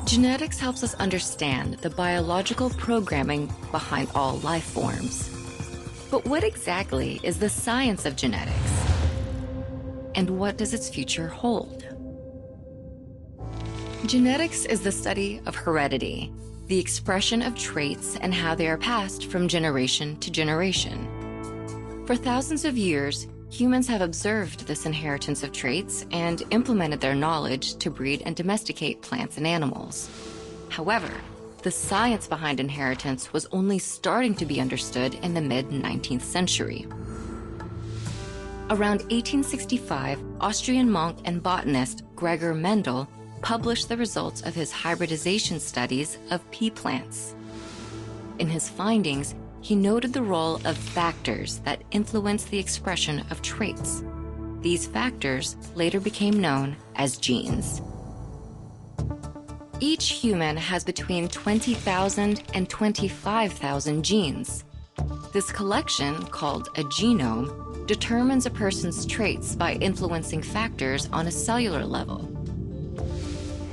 Genetics helps us understand the biological programming behind all life forms. But what exactly is the science of genetics? And what does its future hold? Genetics is the study of heredity, the expression of traits and how they are passed from generation to generation. For thousands of years, humans have observed this inheritance of traits and implemented their knowledge to breed and domesticate plants and animals. However, the science behind inheritance was only starting to be understood in the mid-19th century. Around 1865, Austrian monk and botanist Gregor Mendel published the results of his hybridization studies of pea plants. In his findings, he noted the role of factors that influence the expression of traits. These factors later became known as genes. Each human has between 20,000 and 25,000 genes. This collection, called a genome, determines a person's traits by influencing factors on a cellular level.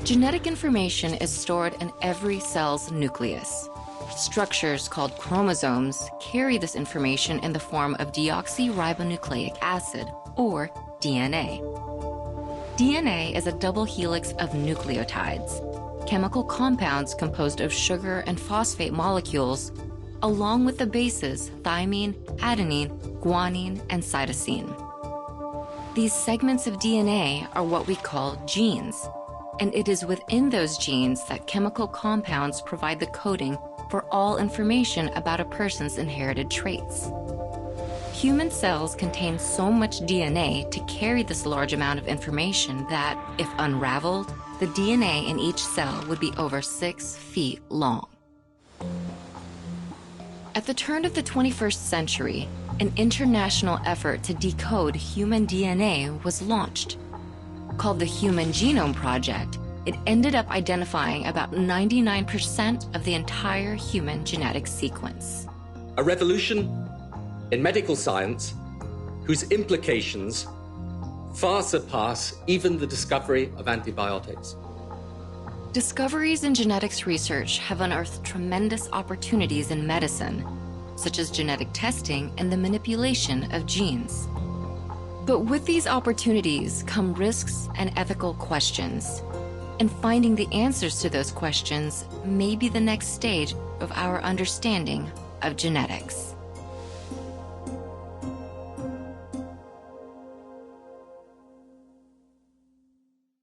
Genetic information is stored in every cell's nucleus. Structures called chromosomes carry this information in the form of deoxyribonucleic acid, or DNA. DNA is a double helix of nucleotides, chemical compounds composed of sugar and phosphate molecules, along with the bases thymine, adenine, guanine, and cytosine. These segments of DNA are what we call genes, and it is within those genes that chemical compounds provide the coding for all information about a person's inherited traits. Human cells contain so much DNA to carry this large amount of information that, if unraveled, the DNA in each cell would be over 6 feet long. At the turn of the 21st century, an international effort to decode human DNA was launched. Called the Human Genome Project, it ended up identifying about 99% of the entire human genetic sequence. A revolution in medical science whose implications far surpass even the discovery of antibiotics. Discoveries in genetics research have unearthed tremendous opportunities in medicine, such as genetic testing and the manipulation of genes. But with these opportunities come risks and ethical questions. And finding the answers to those questions may be the next stage of our understanding of genetics.